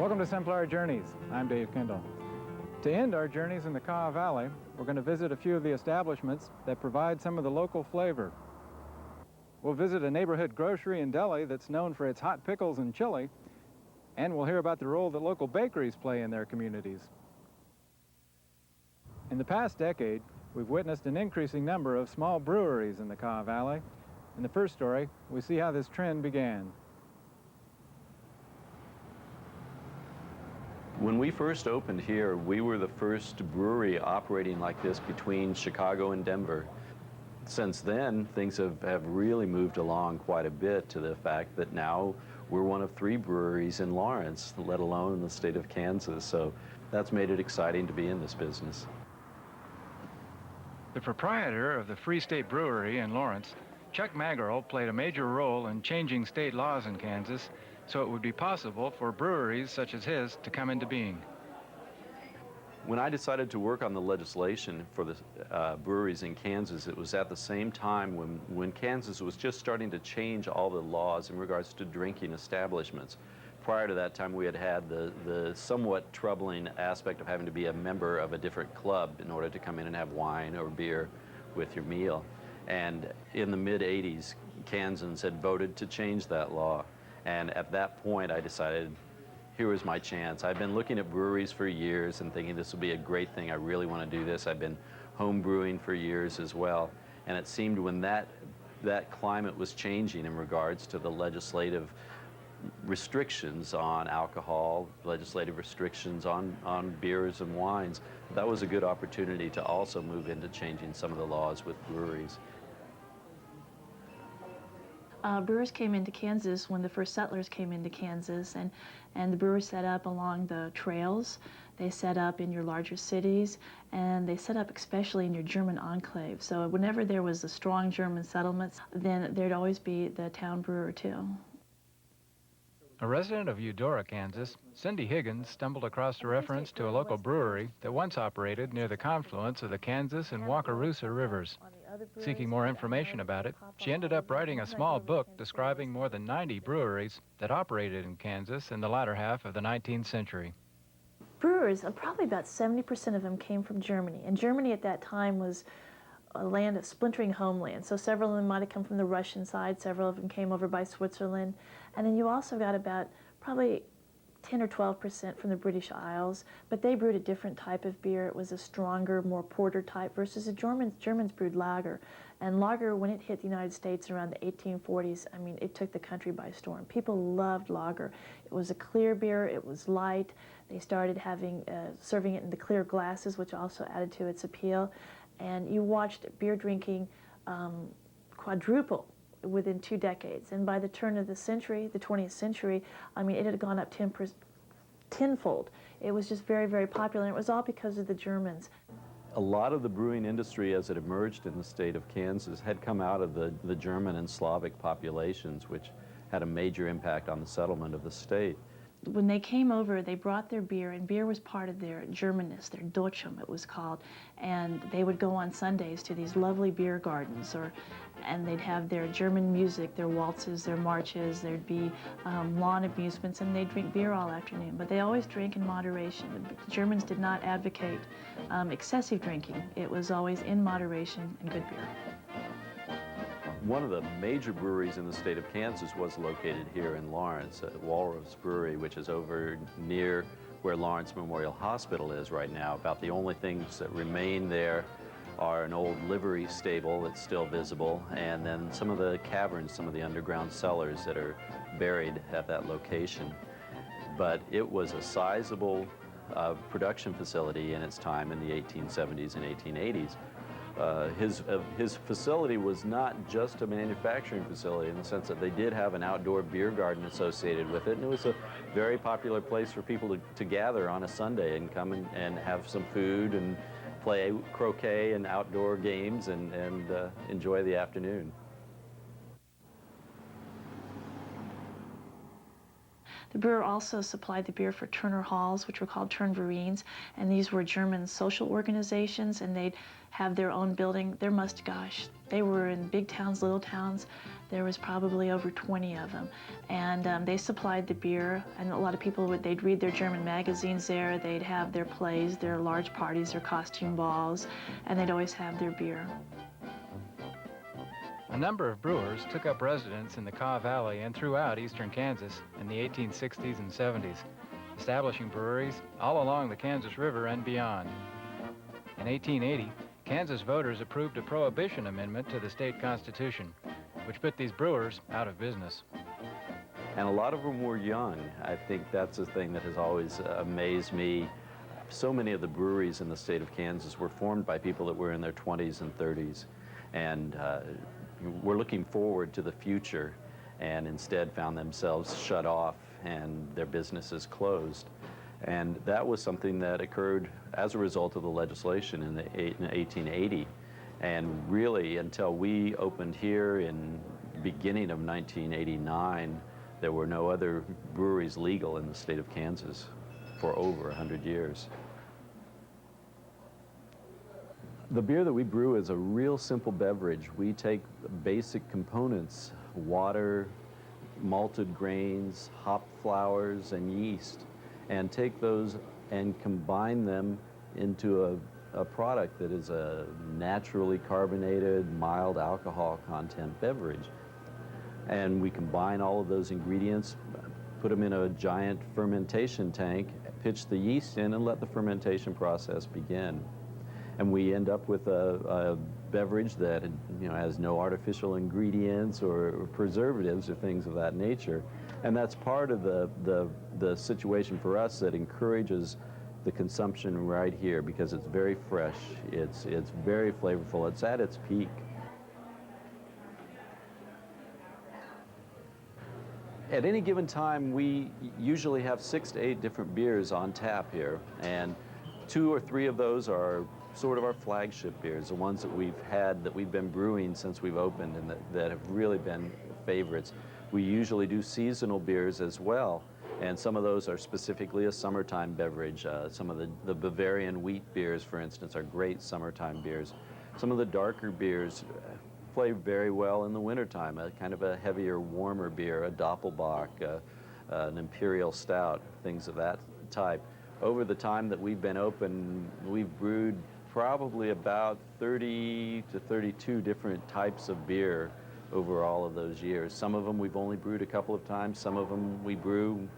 Welcome to Sunflower Journeys. I'm Dave Kendall. To end our journeys in the Kaw Valley, we're going to visit a few of the establishments that provide some of the local flavor. We'll visit a neighborhood grocery and deli that's known for its hot pickles and chili, and we'll hear about the role that local bakeries play in their communities. In the past decade, we've witnessed an increasing number of small breweries in the Kaw Valley. In the first story, we see how this trend began. When we first opened here, we were the first brewery operating like this between Chicago and Denver. Since then, things have really moved along quite a bit to the fact that now we're one of 3 breweries in Lawrence, let alone in the state of Kansas. So that's made it exciting to be in this business. The proprietor of the Free State Brewery in Lawrence, Chuck Maggerl, played a major role in changing state laws in Kansas so it would be possible for breweries such as his to come into being. When I decided to work on the legislation for the breweries in Kansas, it was at the same time when Kansas was just starting to change all the laws in regards to drinking establishments. Prior to that time, we had had the somewhat troubling aspect of having to be a member of a different club in order to come in and have wine or beer with your meal. And in the mid-'80s, Kansans had voted to change that law. And at that point, I decided, here was my chance. I've been looking at breweries for years and thinking this will be a great thing. I really want to do this. I've been home brewing for years as well. And it seemed when that climate was changing in regards to the legislative restrictions on alcohol, legislative restrictions on beers and wines, that was a good opportunity to also move into changing some of the laws with breweries. Brewers came into Kansas when the first settlers came into Kansas, and the brewers set up along the trails. They set up in your larger cities, and they set up especially in your German enclave. So whenever there was a strong German settlement, then there'd always be the town brewer too. A resident of Eudora, Kansas, Cindy Higgins stumbled across a reference to a local brewery that once operated near the confluence of the Kansas and Wakarusa rivers. Seeking more information about it, she ended up writing a small book describing more than 90 breweries that operated in Kansas in the latter half of the 19th century. Brewers, probably about 70% of them came from Germany, and Germany at that time was a land of splintering homeland. So several of them might have come from the Russian side, several of them came over by Switzerland, and then you also got about probably 10 or 12% from the British Isles, but they brewed a different type of beer. It was a stronger, more porter type versus the Germans brewed lager. And lager, when it hit the United States around the 1840s, I mean, it took the country by storm. People loved lager. It was a clear beer, it was light. They started having, serving it in the clear glasses, which also added to its appeal. And you watched beer drinking quadruple within 2 decades. And by the turn of the century, the 20th century, I mean, it had gone up tenfold. It was just very, very popular, and it was all because of the Germans. A lot of the brewing industry as it emerged in the state of Kansas had come out of the German and Slavic populations, which had a major impact on the settlement of the state. When they came over, they brought their beer, and beer was part of their Germanness, their Deutschum it was called, and they would go on Sundays to these lovely beer gardens, and they'd have their German music, their waltzes, their marches, there'd be lawn amusements, and they'd drink beer all afternoon, but they always drank in moderation. The Germans did not advocate excessive drinking. It was always in moderation and good beer. One of the major breweries in the state of Kansas was located here in Lawrence, Walrus Brewery, which is over near where Lawrence Memorial Hospital is right now. About the only things that remain there are an old livery stable that's still visible, and then some of the caverns, some of the underground cellars that are buried at that location. But it was a sizable production facility in its time in the 1870s and 1880s. His facility was not just a manufacturing facility in the sense that they did have an outdoor beer garden associated with it, and it was a very popular place for people to gather on a Sunday and come and have some food and play croquet and outdoor games and enjoy the afternoon. The brewer also supplied the beer for Turner Halls, which were called Turnvereins, and these were German social organizations, and they'd have their own building. There must, gosh, They were in big towns, little towns. There was probably over 20 of them. And they supplied the beer, and a lot of people they'd read their German magazines there, they'd have their plays, their large parties, their costume balls, and they'd always have their beer. A number of brewers took up residence in the Kaw Valley and throughout eastern Kansas in the 1860s and 70s, establishing breweries all along the Kansas River and beyond. In 1880, Kansas voters approved a prohibition amendment to the state constitution, which put these brewers out of business. And a lot of them were young. I think that's a thing that has always amazed me. So many of the breweries in the state of Kansas were formed by people that were in their 20s and 30s. And were looking forward to the future and instead found themselves shut off and their businesses closed. And that was something that occurred as a result of the legislation in 1880. And really, until we opened here in the beginning of 1989, there were no other breweries legal in the state of Kansas for over 100 years. The beer that we brew is a real simple beverage. We take basic components, water, malted grains, hop flowers, and yeast, and take those and combine them into a product that is a naturally carbonated, mild alcohol content beverage. And we combine all of those ingredients, put them in a giant fermentation tank, pitch the yeast in, and let the fermentation process begin. And we end up with a beverage that has no artificial ingredients or preservatives or things of that nature. And that's part of the situation for us that encourages the consumption right here, because it's very fresh, it's very flavorful, it's at its peak. At any given time, we usually have 6 to 8 different beers on tap here, and 2 or 3 of those are sort of our flagship beers, the ones that we've been brewing since we've opened and that have really been favorites. We usually do seasonal beers as well, and some of those are specifically a summertime beverage. Some of the Bavarian wheat beers, for instance, are great summertime beers. Some of the darker beers play very well in the wintertime, a kind of a heavier, warmer beer, a Doppelbock, an Imperial Stout, things of that type. Over the time that we've been open, we've brewed probably about 30 to 32 different types of beer over all of those years. Some of them we've only brewed a couple of times. Some of them we brew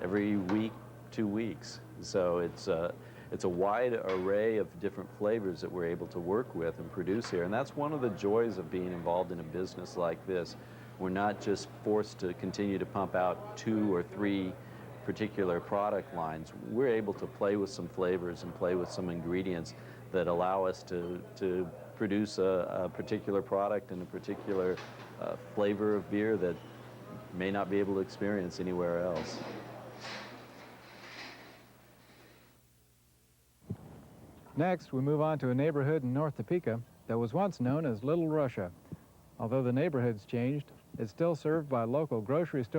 every week, 2 weeks. So it's a wide array of different flavors that we're able to work with and produce here. And that's one of the joys of being involved in a business like this. We're not just forced to continue to pump out 2 or 3 particular product lines. We're able to play with some flavors and play with some ingredients that allow us to produce a particular product and a particular flavor of beer that may not be able to experience anywhere else. Next, we move on to a neighborhood in North Topeka that was once known as Little Russia. Although the neighborhood's changed, it's still served by local grocery stores